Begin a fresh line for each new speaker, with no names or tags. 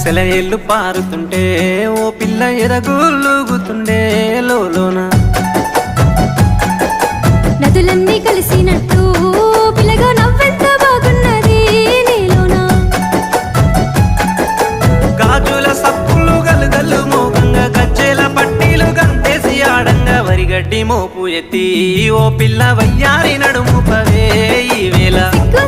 సెలయేళ్ళు పారుతుంటే ఓ పిల్ల ఎదగులుగుతుండే లోన
నదులన్నీ కలిసినట్టు పిల్లగా నవ్వెంత బాగున్నది నీలోనా
గాజుల సప్పులు గలుగల్లు మోగంగా గజ్జెల పట్టీలు గంతేసి ఆడంగా వరిగడ్డి మోపు ఎత్తి ఓ పిల్ల వయ్యారి నడుము పవే ఈ వేళ
సిగ్గు